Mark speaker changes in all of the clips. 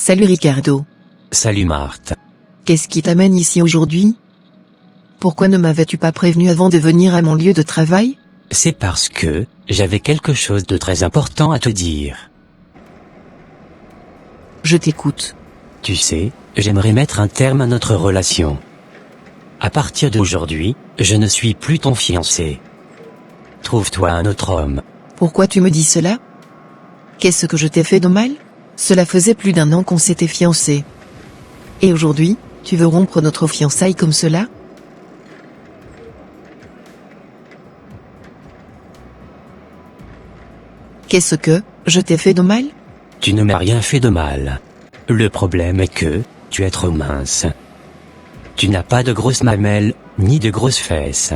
Speaker 1: Salut Ricardo.
Speaker 2: Salut Marthe.
Speaker 1: Qu'est-ce qui t'amène ici aujourd'hui? Pourquoi ne m'avais-tu pas prévenu avant de venir à mon lieu de travail?
Speaker 2: C'est parce que j'avais quelque chose de très important à te dire.
Speaker 1: Je t'écoute.
Speaker 2: Tu sais, j'aimerais mettre un terme à notre relation. À partir d'aujourd'hui, je ne suis plus ton fiancé. Trouve-toi un autre homme.
Speaker 1: Pourquoi tu me dis cela? Qu'est-ce que je t'ai fait de mal? Cela faisait plus d'1 an qu'on s'était fiancés. Et aujourd'hui, tu veux rompre notre fiançailles comme cela? Qu'est-ce que je t'ai fait de mal?
Speaker 2: Tu ne m'as rien fait de mal. Le problème est que tu es trop mince. Tu n'as pas de grosses mamelles, ni de grosses fesses.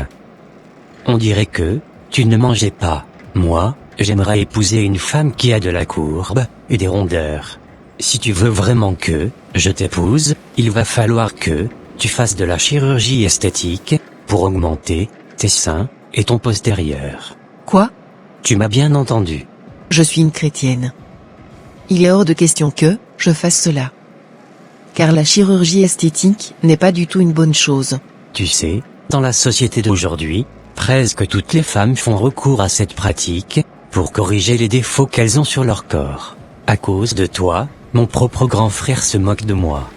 Speaker 2: On dirait que tu ne mangeais pas. Moi, j'aimerais épouser une femme qui a de la courbe et des rondeurs. Si tu veux vraiment que je t'épouse, il va falloir que tu fasses de la chirurgie esthétique pour augmenter tes seins et ton postérieur.
Speaker 1: Quoi?
Speaker 2: Tu m'as bien entendu.
Speaker 1: Je suis une chrétienne. Il est hors de question que je fasse cela. Car la chirurgie esthétique n'est pas du tout une bonne chose.
Speaker 2: Tu sais, dans la société d'aujourd'hui, presque toutes les femmes font recours à cette pratique pour corriger les défauts qu'elles ont sur leur corps. À cause de toi, mon propre grand frère se moque de moi.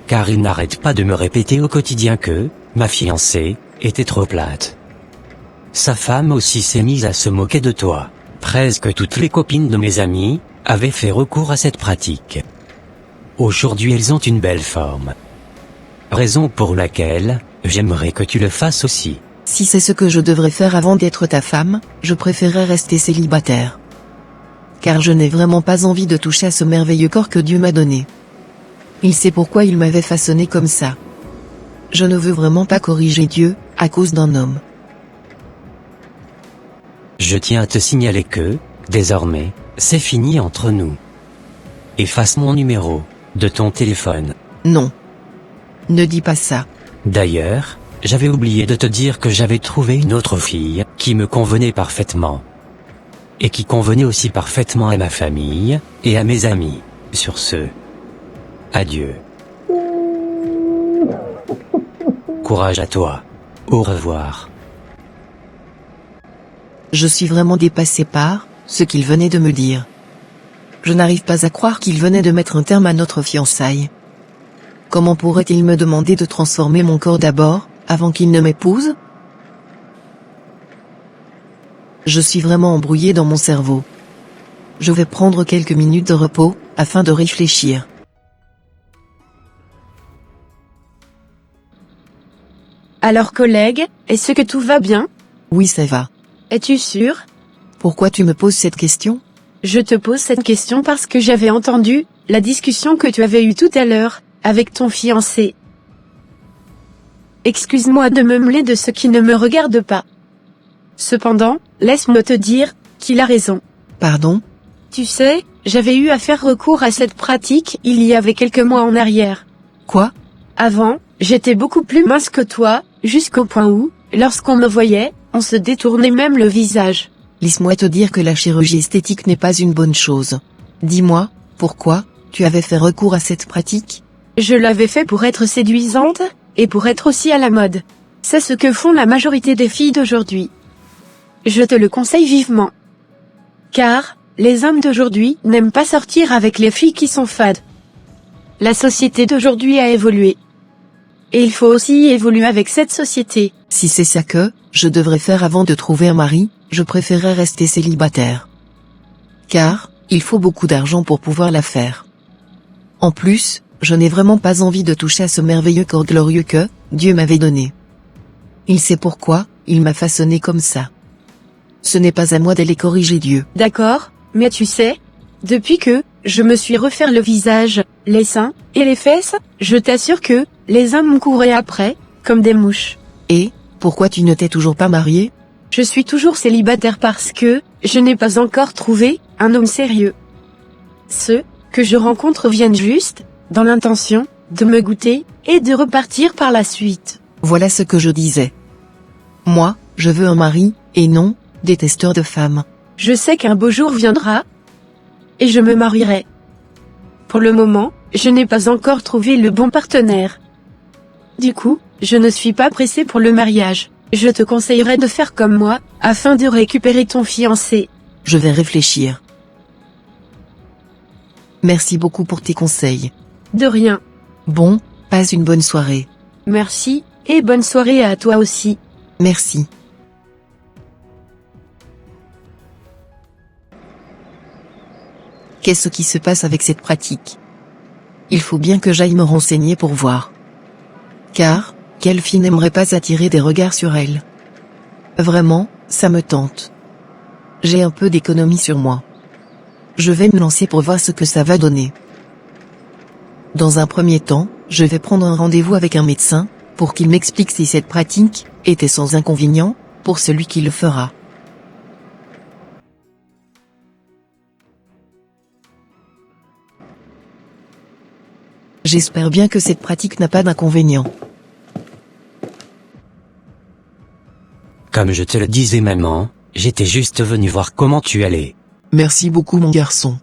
Speaker 2: Car il n'arrête pas de me répéter au quotidien que ma fiancée était trop plate. Sa femme aussi s'est mise à se moquer de toi. Presque toutes les copines de mes amis avaient fait recours à cette pratique. Aujourd'hui elles ont une belle forme. Raison pour laquelle j'aimerais que tu le fasses aussi.
Speaker 1: Si c'est ce que je devrais faire avant d'être ta femme, je préférerais rester célibataire. Car je n'ai vraiment pas envie de toucher à ce merveilleux corps que Dieu m'a donné. Il sait pourquoi il m'avait façonné comme ça. Je ne veux vraiment pas corriger Dieu, à cause d'un homme.
Speaker 2: Je tiens à te signaler que, désormais, c'est fini entre nous. Efface mon numéro de ton téléphone.
Speaker 1: Non. Ne dis pas ça.
Speaker 2: D'ailleurs, j'avais oublié de te dire que j'avais trouvé une autre fille qui me convenait parfaitement. Et qui convenait aussi parfaitement à ma famille et à mes amis. Sur ce, adieu. Courage à toi. Au revoir.
Speaker 1: Je suis vraiment dépassé par ce qu'il venait de me dire. Je n'arrive pas à croire qu'il venait de mettre un terme à notre fiançailles. Comment pourrait-il me demander de transformer mon corps d'abord, avant qu'il ne m'épouse? Je suis vraiment embrouillé dans mon cerveau. Je vais prendre quelques minutes de repos, afin de réfléchir.
Speaker 3: Alors collègue, est-ce que tout va bien?
Speaker 1: Oui, ça va.
Speaker 3: Es-tu sûr?
Speaker 1: Pourquoi tu me poses cette question?
Speaker 3: Je te pose cette question parce que j'avais entendu la discussion que tu avais eue tout à l'heure avec ton fiancé. Excuse-moi de me mêler de ce qui ne me regarde pas. Cependant, laisse-moi te dire qu'il a raison.
Speaker 1: Pardon?
Speaker 3: Tu sais, j'avais eu à faire recours à cette pratique il y avait quelques mois en arrière.
Speaker 1: Quoi?
Speaker 3: Avant, j'étais beaucoup plus mince que toi, jusqu'au point où, lorsqu'on me voyait, on se détournait même le visage.
Speaker 1: Laisse-moi te dire que la chirurgie esthétique n'est pas une bonne chose. Dis-moi, pourquoi tu avais fait recours à cette pratique?
Speaker 3: Je l'avais fait pour être séduisante, et pour être aussi à la mode. C'est ce que font la majorité des filles d'aujourd'hui. Je te le conseille vivement. Car, les hommes d'aujourd'hui n'aiment pas sortir avec les filles qui sont fades. La société d'aujourd'hui a évolué. Et il faut aussi évoluer avec cette société.
Speaker 1: Si c'est ça que je devrais faire avant de trouver un mari, je préférerais rester célibataire. Car, il faut beaucoup d'argent pour pouvoir la faire. En plus, je n'ai vraiment pas envie de toucher à ce merveilleux corps glorieux que Dieu m'avait donné. Il sait pourquoi il m'a façonné comme ça. Ce n'est pas à moi d'aller corriger Dieu.
Speaker 3: D'accord, mais tu sais, depuis que je me suis refaire le visage, les seins et les fesses, je t'assure que les hommes me couraient après, comme des mouches.
Speaker 1: Et, pourquoi tu ne t'es toujours pas marié?
Speaker 3: Je suis toujours célibataire parce que je n'ai pas encore trouvé un homme sérieux. Ceux que je rencontre viennent juste dans l'intention de me goûter et de repartir par la suite.
Speaker 1: Voilà ce que je disais. Moi, je veux un mari, et non des testeurs de femmes.
Speaker 3: Je sais qu'un beau jour viendra, et je me marierai. Pour le moment, je n'ai pas encore trouvé le bon partenaire. Du coup, je ne suis pas pressée pour le mariage. Je te conseillerais de faire comme moi, afin de récupérer ton fiancé.
Speaker 1: Je vais réfléchir. Merci beaucoup pour tes conseils.
Speaker 3: De rien.
Speaker 1: Bon, passe une bonne soirée.
Speaker 3: Merci, et bonne soirée à toi aussi.
Speaker 1: Merci. Qu'est-ce qui se passe avec cette pratique? Il faut bien que j'aille me renseigner pour voir. Car, quelle fille n'aimerait pas attirer des regards sur elle? Vraiment, ça me tente. J'ai un peu d'économie sur moi. Je vais me lancer pour voir ce que ça va donner. Dans un premier temps, je vais prendre un rendez-vous avec un médecin, pour qu'il m'explique si cette pratique était sans inconvénient, pour celui qui le fera. J'espère bien que cette pratique n'a pas d'inconvénient.
Speaker 2: Comme je te le disais maman, j'étais juste venu voir comment tu allais.
Speaker 4: Merci beaucoup mon garçon.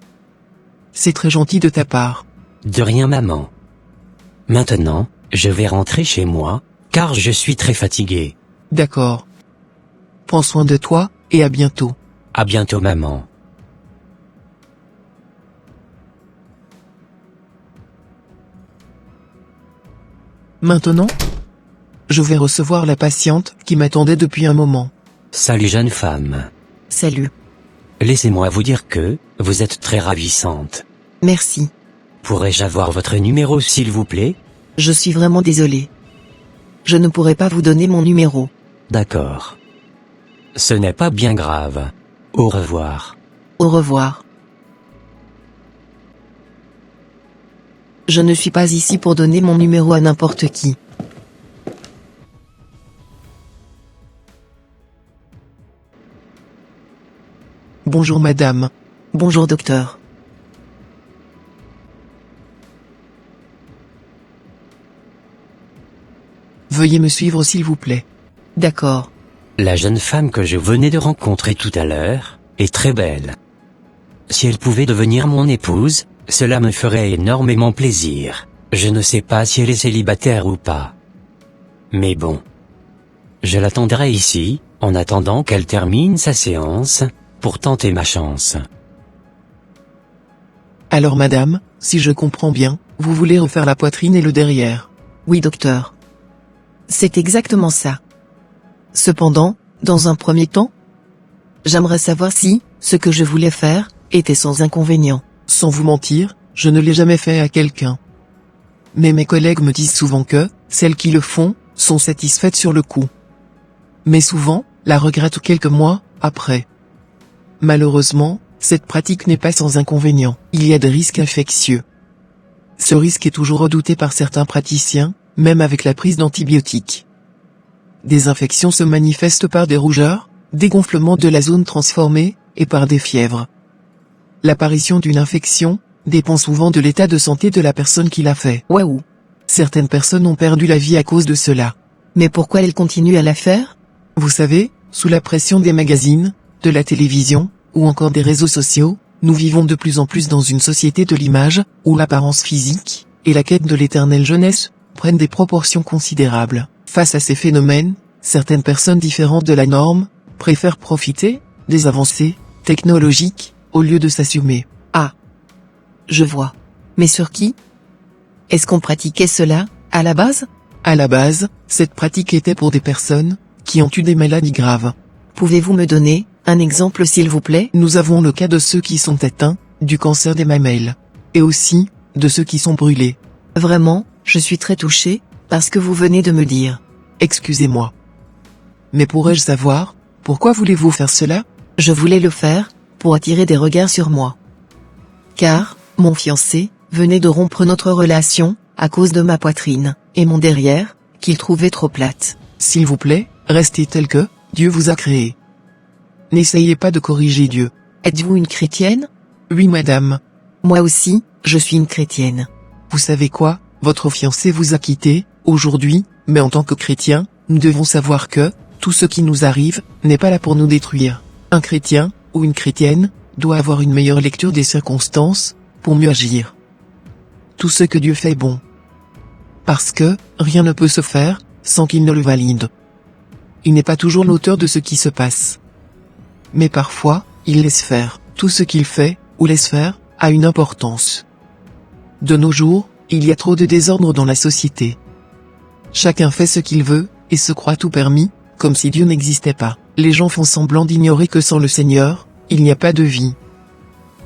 Speaker 4: C'est très gentil de ta part.
Speaker 2: De rien maman. Maintenant, je vais rentrer chez moi, car je suis très fatigué.
Speaker 4: D'accord. Prends soin de toi, et à bientôt.
Speaker 2: À bientôt maman.
Speaker 4: Maintenant, je vais recevoir la patiente qui m'attendait depuis un moment.
Speaker 2: Salut jeune femme.
Speaker 1: Salut.
Speaker 2: Laissez-moi vous dire que, vous êtes très ravissante.
Speaker 1: Merci.
Speaker 2: Pourrais-je avoir votre numéro s'il vous plaît?
Speaker 1: Je suis vraiment désolé. Je ne pourrai pas vous donner mon numéro.
Speaker 2: D'accord. Ce n'est pas bien grave. Au revoir.
Speaker 1: Au revoir. Je ne suis pas ici pour donner mon numéro à n'importe qui.
Speaker 4: Bonjour madame.
Speaker 1: Bonjour docteur.
Speaker 4: Veuillez me suivre s'il vous plaît.
Speaker 1: D'accord.
Speaker 2: La jeune femme que je venais de rencontrer tout à l'heure, est très belle. Si elle pouvait devenir mon épouse, cela me ferait énormément plaisir. Je ne sais pas si elle est célibataire ou pas. Mais bon. Je l'attendrai ici, en attendant qu'elle termine sa séance, pour tenter ma chance.
Speaker 4: Alors madame, si je comprends bien, vous voulez refaire la poitrine et le derrière.
Speaker 1: Oui docteur. C'est exactement ça. Cependant, dans un premier temps, j'aimerais savoir si, ce que je voulais faire, était sans inconvénient.
Speaker 4: Sans vous mentir, je ne l'ai jamais fait à quelqu'un. Mais mes collègues me disent souvent que, celles qui le font, sont satisfaites sur le coup. Mais souvent, la regrettent quelques mois, après. Malheureusement, cette pratique n'est pas sans inconvénient. Il y a des risques infectieux. Ce risque est toujours redouté par certains praticiens, même avec la prise d'antibiotiques. Des infections se manifestent par des rougeurs, des gonflements de la zone transformée, et par des fièvres. L'apparition d'une infection dépend souvent de l'état de santé de la personne qui l'a fait.
Speaker 1: Waouh.
Speaker 4: Certaines personnes ont perdu la vie à cause de cela.
Speaker 1: Mais pourquoi elle continue à la faire?
Speaker 4: Vous savez, sous la pression des magazines, de la télévision, ou encore des réseaux sociaux, nous vivons de plus en plus dans une société de l'image, où l'apparence physique, et la quête de l'éternelle jeunesse, prennent des proportions considérables. Face à ces phénomènes, certaines personnes différentes de la norme, préfèrent profiter des avancées technologiques, au lieu de s'assumer.
Speaker 1: Ah. Je vois. Mais sur qui? Est-ce qu'on pratiquait cela, à la base?
Speaker 4: À la base, cette pratique était pour des personnes qui ont eu des maladies graves.
Speaker 1: Pouvez-vous me donner un exemple s'il vous plaît?
Speaker 4: Nous avons le cas de ceux qui sont atteints du cancer des mamelles. Et aussi, de ceux qui sont brûlés.
Speaker 1: Vraiment, je suis très touchée, par ce que vous venez de me dire.
Speaker 4: Excusez-moi. Mais pourrais-je savoir, pourquoi voulez-vous faire cela?
Speaker 1: Je voulais le faire, pour attirer des regards sur moi. Car, mon fiancé, venait de rompre notre relation, à cause de ma poitrine, et mon derrière, qu'il trouvait trop plate.
Speaker 4: S'il vous plaît, restez tel que Dieu vous a créé. N'essayez pas de corriger Dieu.
Speaker 1: Êtes-vous une chrétienne?
Speaker 4: Oui madame.
Speaker 1: Moi aussi, je suis une chrétienne.
Speaker 4: Vous savez quoi? Votre fiancé vous a quitté, aujourd'hui, mais en tant que chrétien, nous devons savoir que, tout ce qui nous arrive, n'est pas là pour nous détruire. Un chrétien, ou une chrétienne, doit avoir une meilleure lecture des circonstances, pour mieux agir. tout ce que Dieu fait est bon. Parce que, rien ne peut se faire, sans qu'il ne le valide. Il n'est pas toujours l'auteur de ce qui se passe. Mais parfois, il laisse faire. Tout ce qu'il fait, ou laisse faire, a une importance. De nos jours, il y a trop de désordre dans la société. Chacun fait ce qu'il veut, et se croit tout permis, comme si Dieu n'existait pas. Les gens font semblant d'ignorer que sans le Seigneur, il n'y a pas de vie.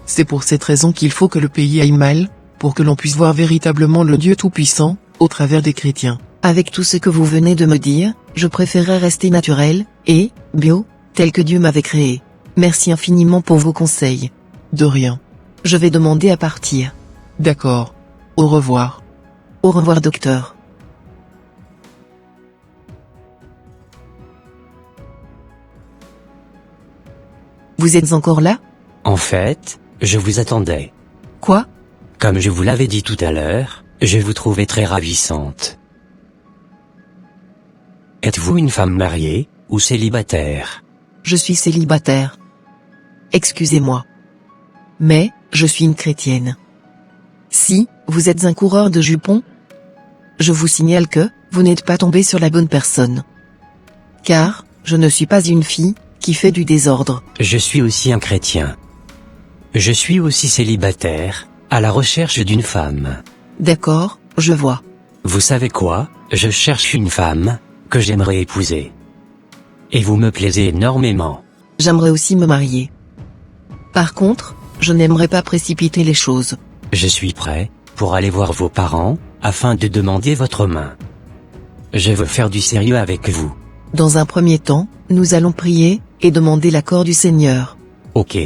Speaker 4: C'est pour cette raison qu'il faut que le pays aille mal, pour que l'on puisse voir véritablement le Dieu Tout-Puissant, au travers des chrétiens.
Speaker 1: Avec tout ce que vous venez de me dire, je préférerais rester naturel, et, bio, tel que Dieu m'avait créé. Merci infiniment pour vos conseils.
Speaker 4: De rien.
Speaker 1: Je vais demander à partir.
Speaker 4: D'accord. Au revoir.
Speaker 1: Au revoir docteur. Vous êtes encore là?
Speaker 2: En fait, je vous attendais.
Speaker 1: Quoi?
Speaker 2: Comme je vous l'avais dit tout à l'heure, je vous trouvais très ravissante. Êtes-vous une femme mariée, ou célibataire?
Speaker 1: Je suis célibataire. Excusez-moi. Mais, je suis une chrétienne. Si, vous êtes un coureur de jupons, je vous signale que, vous n'êtes pas tombé sur la bonne personne. Car, je ne suis pas une fille, qui fait du désordre.
Speaker 2: Je suis aussi un chrétien. Je suis aussi célibataire, à la recherche d'une femme.
Speaker 1: D'accord, je vois.
Speaker 2: Vous savez quoi? Je cherche une femme, que j'aimerais épouser. Et vous me plaisez énormément.
Speaker 1: J'aimerais aussi me marier. Par contre, je n'aimerais pas précipiter les choses.
Speaker 2: Je suis prêt, pour aller voir vos parents, afin de demander votre main. Je veux faire du sérieux avec vous.
Speaker 1: Dans un premier temps, nous allons prier, et demander l'accord du Seigneur.
Speaker 2: Ok.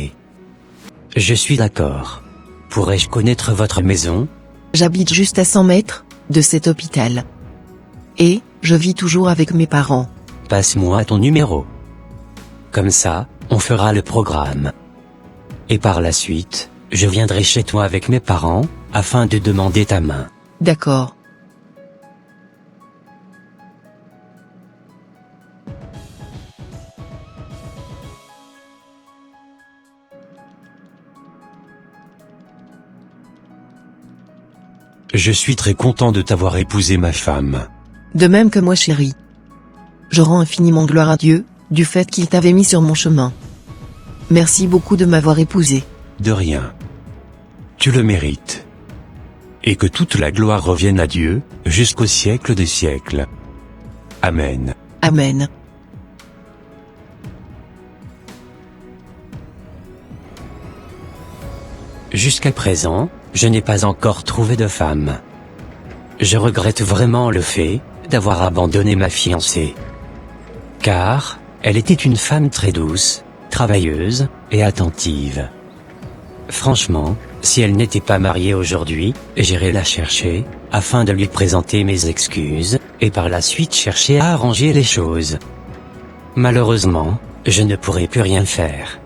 Speaker 2: Je suis d'accord. Pourrais-je connaître votre maison?
Speaker 1: J'habite juste à 100 mètres, de cet hôpital. Et, je vis toujours avec mes parents.
Speaker 2: Passe-moi ton numéro. Comme ça, on fera le programme. Et par la suite, je viendrai chez toi avec mes parents, afin de demander ta main.
Speaker 1: D'accord.
Speaker 5: Je suis très content de t'avoir épousé ma femme.
Speaker 1: De même que moi chérie. Je rends infiniment gloire à Dieu, du fait qu'il t'avait mis sur mon chemin. Merci beaucoup de m'avoir épousé.
Speaker 5: De rien. Tu le mérites. Et que toute la gloire revienne à Dieu, jusqu'au siècle des siècles. Amen.
Speaker 1: Amen.
Speaker 2: Jusqu'à présent, je n'ai pas encore trouvé de femme. Je regrette vraiment le fait d'avoir abandonné ma fiancée. Car, elle était une femme très douce, travailleuse et attentive. Franchement, si elle n'était pas mariée aujourd'hui, j'irai la chercher, afin de lui présenter mes excuses, et par la suite chercher à arranger les choses. Malheureusement, je ne pourrai plus rien faire.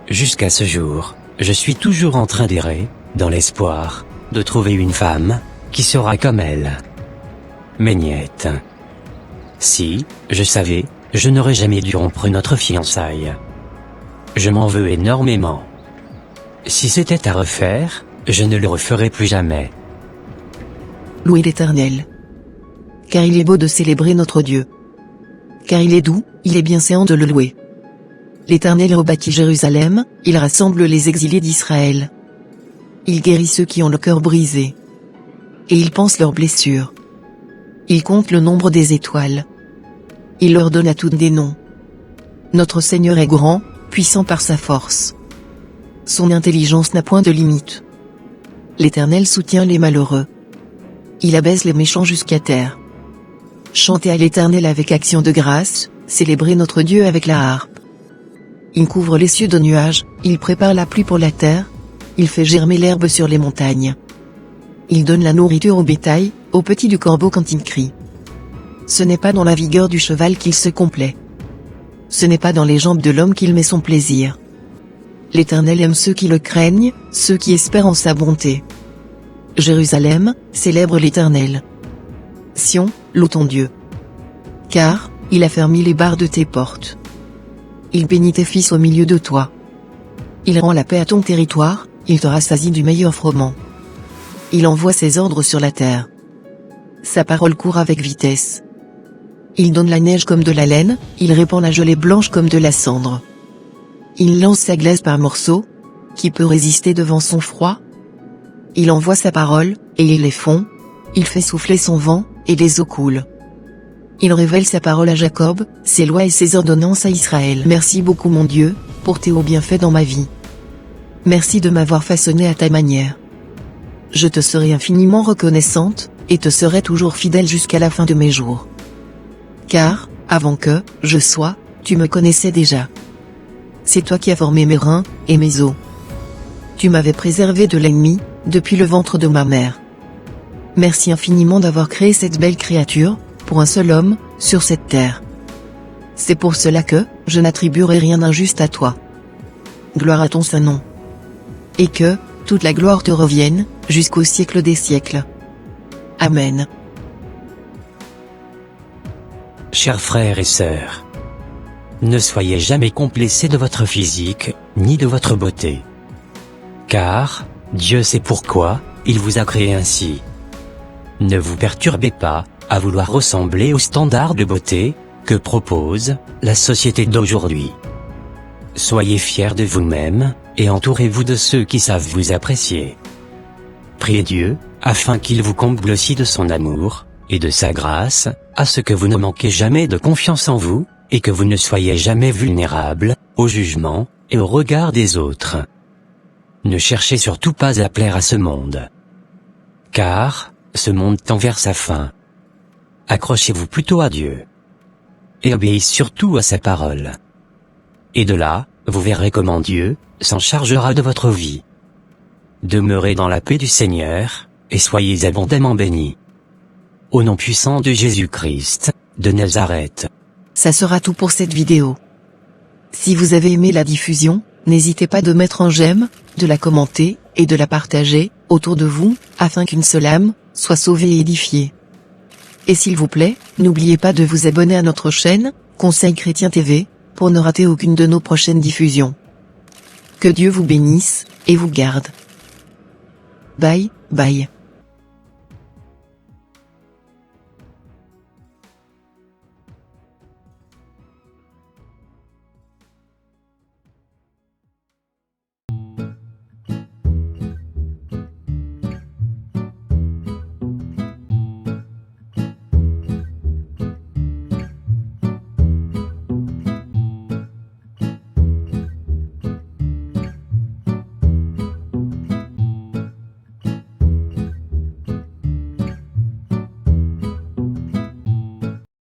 Speaker 2: Jusqu'à ce jour, je suis toujours en train d'errer, dans l'espoir de trouver une femme qui sera comme elle. Mais niette. Si, je savais, je n'aurais jamais dû rompre notre fiançailles. Je m'en veux énormément. Si c'était à refaire, je ne le referai plus jamais.
Speaker 1: Louez l'Éternel. Car il est beau de célébrer notre Dieu. Car il est doux, il est bienséant de le louer. L'Éternel rebâtit Jérusalem, il rassemble les exilés d'Israël. Il guérit ceux qui ont le cœur brisé. Et il pense leurs blessures. Il compte le nombre des étoiles. Il leur donne à toutes des noms. Notre Seigneur est grand, puissant par sa force. Son intelligence n'a point de limite. L'Éternel soutient les malheureux. Il abaisse les méchants jusqu'à terre. Chantez à l'Éternel avec action de grâce, célébrez notre Dieu avec la harpe. Il couvre les cieux de nuages, il prépare la pluie pour la terre, il fait germer l'herbe sur les montagnes. Il donne la nourriture au bétail, aux petits du corbeau quand il crie. Ce n'est pas dans la vigueur du cheval qu'il se complaît. Ce n'est pas dans les jambes de l'homme qu'il met son plaisir. L'Éternel aime ceux qui le craignent, ceux qui espèrent en sa bonté. Jérusalem, célèbre l'Éternel. Sion, loue ton Dieu. Car, il a fermé les barres de tes portes. Il bénit tes fils au milieu de toi. Il rend la paix à ton territoire, il te rassasie du meilleur froment. il envoie ses ordres sur la terre. Sa parole court avec vitesse. Il donne la neige comme de la laine, il répand la gelée blanche comme de la cendre. Il lance sa glace par morceaux. Qui peut résister devant son froid? Il envoie sa parole, et il les fond. Il fait souffler son vent, et les eaux coulent. Il révèle sa parole à Jacob, ses lois et ses ordonnances à Israël. Merci beaucoup mon Dieu, pour tes hauts bienfaits dans ma vie. Merci de m'avoir façonné à ta manière. Je te serai infiniment reconnaissante, et te serai toujours fidèle jusqu'à la fin de mes jours. Car, avant que je sois, tu me connaissais déjà. C'est toi qui as formé mes reins, et mes os. Tu m'avais préservé de l'ennemi, depuis le ventre de ma mère. Merci infiniment d'avoir créé cette belle créature, pour un seul homme, sur cette terre. C'est pour cela que, je n'attribuerai rien d'injuste à toi. Gloire à ton saint nom. Et que, toute la gloire te revienne, jusqu'au siècle des siècles. Amen.
Speaker 2: Chers frères et sœurs, ne soyez jamais complexés de votre physique, ni de votre beauté. Car, Dieu sait pourquoi, il vous a créé ainsi. Ne vous perturbez pas, à vouloir ressembler aux standards de beauté, que propose, la société d'aujourd'hui. Soyez fiers de vous-même, et entourez-vous de ceux qui savent vous apprécier. Priez Dieu, afin qu'il vous comble aussi de son amour, et de sa grâce, à ce que vous ne manquiez jamais de confiance en vous, et que vous ne soyez jamais vulnérables, au jugement, et au regard des autres. Ne cherchez surtout pas à plaire à ce monde. Car, ce monde tend vers sa fin. Accrochez-vous plutôt à Dieu. Et obéissez surtout à sa parole. Et de là, vous verrez comment Dieu s'en chargera de votre vie. Demeurez dans la paix du Seigneur, et soyez abondamment bénis. Au nom puissant de Jésus-Christ, de Nazareth.
Speaker 1: Ça sera tout pour cette vidéo. Si vous avez aimé la diffusion, n'hésitez pas de mettre un j'aime, de la commenter, et de la partager, autour de vous, afin qu'une seule âme soit sauvée et édifiée. Et s'il vous plaît, n'oubliez pas de vous abonner à notre chaîne, Conseil Chrétien TV, pour ne rater aucune de nos prochaines diffusions. Que Dieu vous bénisse, et vous garde. Bye, bye.